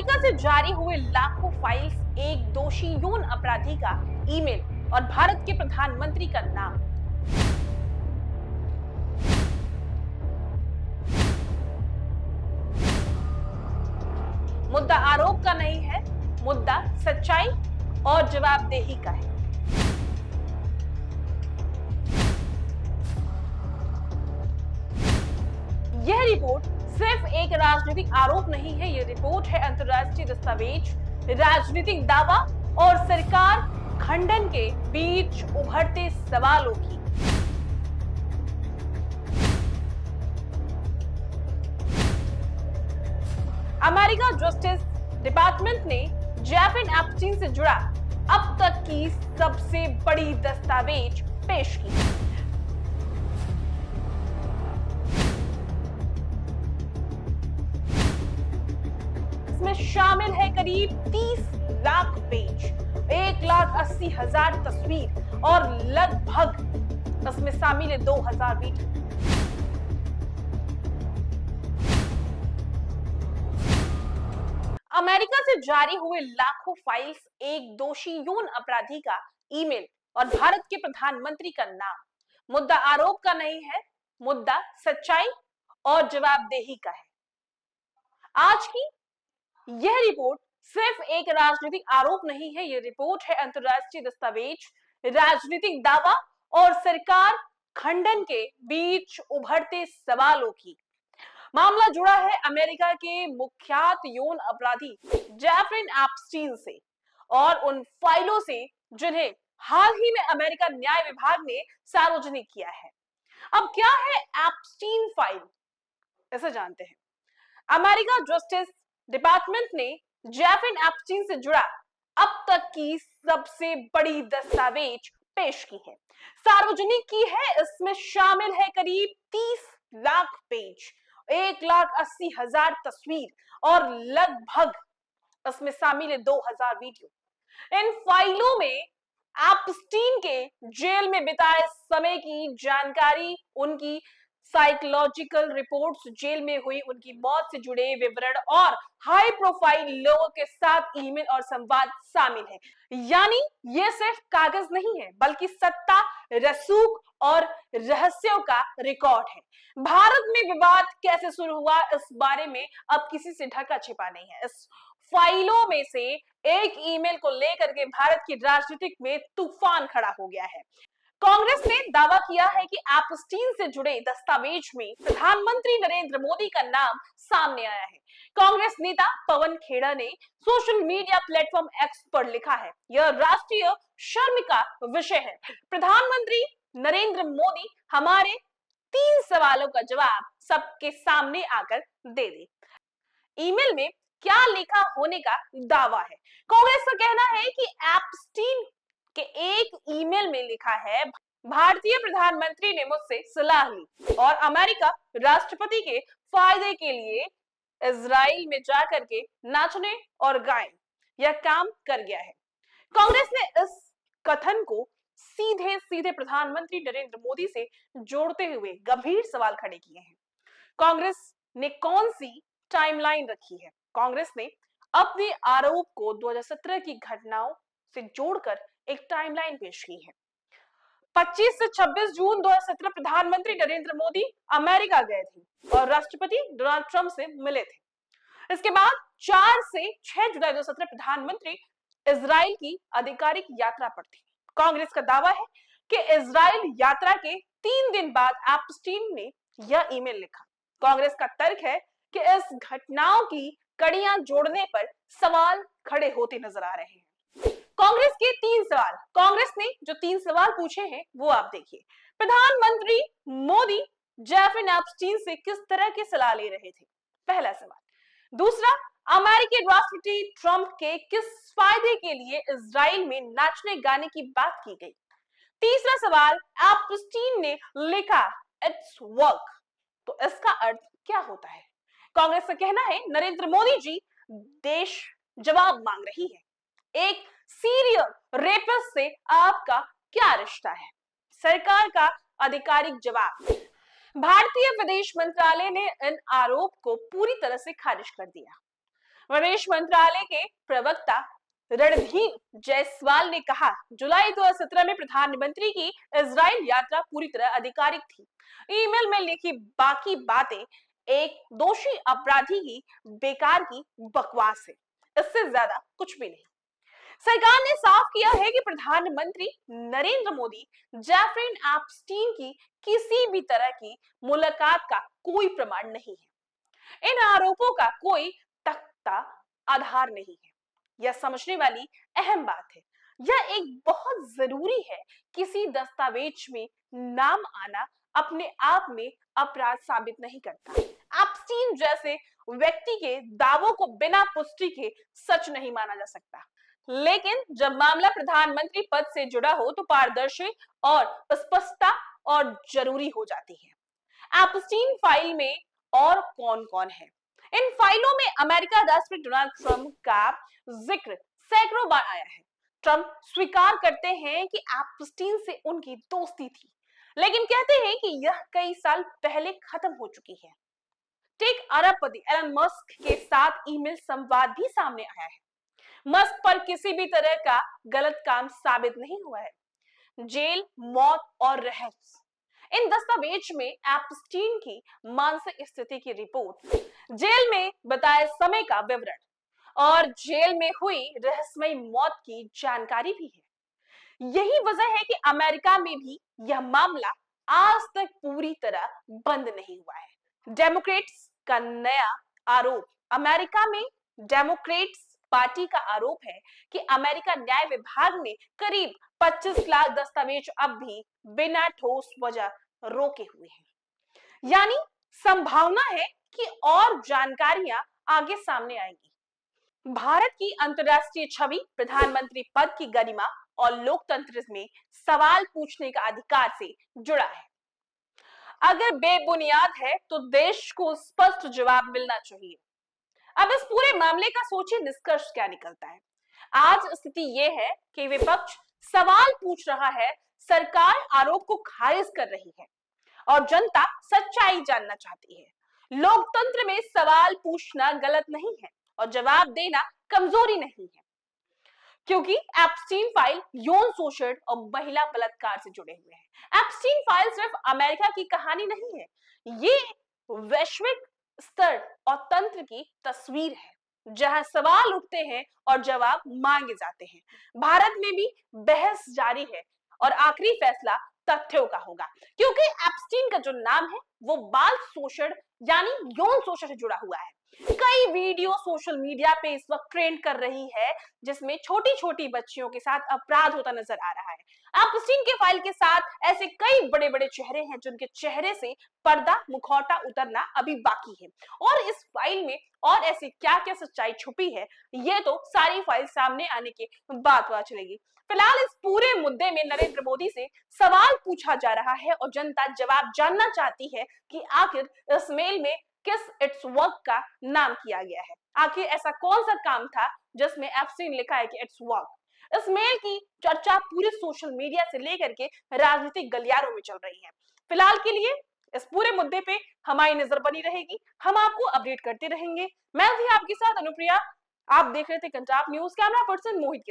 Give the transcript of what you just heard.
America से जारी हुए लाखों फाइल्स, एक दोषी यौन अपराधी का ईमेल और भारत के प्रधानमंत्री का नाम। मुद्दा आरोप का नहीं है, मुद्दा सच्चाई और जवाबदेही का है। यह रिपोर्ट सिर्फ एक राजनीतिक आरोप नहीं है, यह रिपोर्ट है अंतर्राष्ट्रीय दस्तावेज, राजनीतिक दावा और सरकार खंडन के बीच उभरते सवालों की। अमेरिका जस्टिस डिपार्टमेंट ने जेफरी एप्स्टीन से जुड़ा अब तक की सबसे बड़ी दस्तावेज पेश की। इसमें शामिल है करीब 30 लाख पेज, 1,80,000 तस्वीर और लगभग इसमें शामिल है 2,000 वीडियो। अमेरिका से जारी हुए लाखों फाइल्स, एक दोषी यौन अपराधी का ईमेल और भारत के प्रधानमंत्री का नाम। मुद्दा आरोप का नहीं है, मुद्दा सच्चाई और जवाबदेही का है। आज की यह रिपोर्ट सिर्फ एक राजनीतिक आरोप नहीं है, यह रिपोर्ट है अंतर्राष्ट्रीय दस्तावेज, राजनीतिक दावा और सरकार खंडन के बीच उभरते सवालों की। मामला जुड़ा है अमेरिका के मुख्यात यौन अपराधी जेफरी एप्स्टीन से और उन फाइलों से जिन्हें हाल ही में अमेरिका न्याय विभाग ने सार्वजनिक किया है। अब क्या है एप्स्टीन फाइल, ऐसे जानते हैं। अमेरिका जस्टिस डिपार्टमेंट ने जेफरी एप्स्टीन से जुड़ा अब तक की सबसे बड़ी दस्तावेज पेश की है, सार्वजनिक की है। इसमें शामिल है करीब 30 लाख पेज, 1,80,000 तस्वीर और लगभग इसमें शामिल है 2,000 वीडियो। इन फाइलों में एप्स्टीन के जेल में बिताए समय की जानकारी, उनकी साइकोलॉजिकल रिपोर्ट्स, जेल में हुई उनकी मौत से जुड़े विवरण और हाई प्रोफाइल लोगों के साथ ईमेल और संवाद शामिल है। यानी ये सिर्फ कागज नहीं है, बल्कि सत्ता, रसूख और रहस्यों का रिकॉर्ड है। भारत में विवाद कैसे शुरू हुआ, इस बारे में अब किसी से ढका छिपा नहीं है। इस फाइलों में से एक ईमेल को लेकर के भारत की राजनीति में तूफान खड़ा हो गया है। कांग्रेस ने दावा किया है कि एप्स्टीन से जुड़े दस्तावेज में प्रधानमंत्री नरेंद्र मोदी का नाम सामने आया है। कांग्रेस नेता पवन खेड़ा ने सोशल मीडिया प्लेटफॉर्म एक्स पर लिखा है, यह राष्ट्रीय शर्म का विषय है। प्रधानमंत्री नरेंद्र मोदी हमारे 3 सवालों का जवाब सबके सामने आकर दे दे। ईमेल में क्या लिखा होने का दावा है। कांग्रेस का कहना है कि एप्स्टीन के एक ईमेल में लिखा है, भारतीय प्रधानमंत्री ने मुझसे सलाह ली और अमेरिका राष्ट्रपति के फायदे के लिए इजराइल में जाकर के नाचने और गाएं, यह काम कर गया है। कांग्रेस ने इस कथन को सीधे सीधे प्रधानमंत्री नरेंद्र मोदी से जोड़ते हुए गंभीर सवाल खड़े किए हैं। कांग्रेस ने कौन सी टाइमलाइन रखी है? कांग्रेस ने अपने आरोप को 2017 की घटनाओं से जोड़कर एक टाइमलाइन पेश की है। 25 से 26 जून 2017 प्रधानमंत्री नरेंद्र मोदी अमेरिका गए थे और राष्ट्रपति डोनाल्ड ट्रंप से मिले थे। इसके बाद 4 से 6 जुलाई 2017 प्रधानमंत्री इजराइल की आधिकारिक यात्रा पर थे। कांग्रेस का दावा है कि इजराइल यात्रा के 3 दिन बाद एप्स्टीन ने यह ईमेल लिखा। कांग्रेस का तर्क है कि इस घटनाओं की कड़ियां जोड़ने पर सवाल खड़े होते नजर आ रहे हैं। कांग्रेस के 3 सवाल, कांग्रेस ने जो 3 सवाल पूछे हैं वो आप देखिए। प्रधानमंत्री मोदी जेफरी एप्स्टीन से किस तरह की सलाह ले रहे थे? पहला सवाल। दूसरा, अमेरिकी राष्ट्रपति ट्रंप के किस फायदे के लिए इजराइल में नाचने गाने की बात की गई? तीसरा सवाल, एप्स्टीन ने लिखा इट्स वर्क, तो इसका अर्थ क्या होता है? कांग्रेस का कहना है नरेंद्र मोदी जी देश जवाब मांग रही है। एक सीरियल रेपिस्ट से आपका क्या रिश्ता है? सरकार का आधिकारिक जवाब। भारतीय विदेश मंत्रालय ने इन आरोप को पूरी तरह से खारिज कर दिया। विदेश मंत्रालय के प्रवक्ता रणधीर जायसवाल ने कहा, जुलाई 2017 में प्रधानमंत्री की इजराइल यात्रा पूरी तरह आधिकारिक थी। ईमेल में लिखी बाकी बातें एक दोषी अपराधी की बेकार की बकवास है, इससे ज्यादा कुछ भी नहीं। सरकार ने साफ किया है कि प्रधानमंत्री नरेंद्र मोदी जेफरीन एप्स्टीन की किसी भी तरह की मुलाकात का कोई प्रमाण नहीं है। इन आरोपों का कोई तख्ता आधार नहीं है। यह समझने वाली अहम बात है। यह एक बहुत जरूरी है। किसी दस्तावेज में नाम आना अपने आप में अपराध साबित नहीं करता। एप्स्टीन जैसे व्यक्ति के दावों को बिना पुष्टि के सच नहीं माना जा सकता। लेकिन जब मामला प्रधानमंत्री पद से जुड़ा हो तो पारदर्शी और स्पष्टता और जरूरी हो जाती है। एप्स्टीन फाइल में और कौन-कौन है? इन फाइलों में अमेरिका राष्ट्रपति डोनाल्ड ट्रंप का जिक्र सैकड़ों बार आया है। ट्रंप स्वीकार करते हैं कि एप्स्टीन से उनकी दोस्ती थी, लेकिन कहते हैं कि यह कई साल पहले खत्म हो चुकी है। टेक अरबपति एलन मस्क के साथ ईमेल संवाद भी सामने आया है। मस्क पर किसी भी तरह का गलत काम साबित नहीं हुआ है। जेल, मौत और रहस्य, इन दस्तावेज में एप्स्टीन की मानसिक स्थिति की रिपोर्ट, जेल में बताए समय का विवरण और जेल में हुई रहस्यमय मौत की जानकारी भी है। यही वजह है कि अमेरिका में भी यह मामला आज तक पूरी तरह बंद नहीं हुआ है। डेमोक्रेट्स का नया आरोप, अमेरिका में डेमोक्रेट्स पार्टी का आरोप है कि अमेरिका न्याय विभाग ने करीब 25 लाख दस्तावेज अब भी बिना ठोस वजह रोके हुए हैं। यानी संभावना है कि और जानकारियां आगे सामने आएंगी। भारत की अंतर्राष्ट्रीय छवि, प्रधानमंत्री पद की गरिमा और लोकतंत्र में सवाल पूछने का अधिकार से जुड़ा है। अगर बेबुनियाद है तो देश को स्पष्ट जवाब मिलना चाहिए। अब इस पूरे मामले का सोचिए निष्कर्ष क्या निकलता है। आज स्थिति यह है कि विपक्ष सवाल पूछ रहा है, सरकार आरोप को खारिज कर रही है और जनता सच्चाई जानना चाहती है। लोकतंत्र में सवाल पूछना गलत नहीं है और जवाब देना कमजोरी नहीं है, क्योंकि एप्स्टीन फाइल यौन शोषण और महिला बलात्कार से जुड़े हुए हैं। एप्स्टीन फाइल सिर्फ अमेरिका की कहानी नहीं है, ये वैश्विक स्तर और तंत्र की तस्वीर है जहां सवाल उठते हैं और जवाब मांगे जाते हैं। भारत में भी बहस जारी है और आखिरी फैसला तथ्यों का होगा, क्योंकि एप्स्टीन का जो नाम है वो बाल शोषण यानी यौन शोषण से जुड़ा हुआ है। कई वीडियो सोशल मीडिया पे इस वक्त ट्रेंड कर रही है जिसमें छोटी छोटी बच्चियों के साथ अपराध होता नजर आ रहा है। एप्स्टीन के फाइल के साथ ऐसे कई बड़े बड़े चेहरे हैं जिनके चेहरे से पर्दा मुखौटा उतरना अभी बाकी है और इस फाइल में और ऐसी क्या क्या सच्चाई छुपी है, ये तो सारी फाइल सामने आने के बाद पता चलेगी। फिलहाल इस पूरे मुद्दे में नरेंद्र मोदी से सवाल पूछा जा रहा है और जनता जवाब जानना चाहती है कि आखिर इस मेल में किस इट्स वर्क का नाम किया गया है। आखिर ऐसा कौन सा काम था जिसमें एप्स्टीन लिखा है कि इट्स वर्क। इस मेल की चर्चा पूरे सोशल मीडिया से लेकर के राजनीतिक गलियारों में चल रही है। फिलहाल के लिए इस पूरे मुद्दे पे हमारी नजर बनी रहेगी, हम आपको अपडेट करते रहेंगे। मैं थी आपके साथ अनुप्रिया, आप देख रहे थे कंटाप न्यूज, कैमरा पर्सन मोहित के साथ।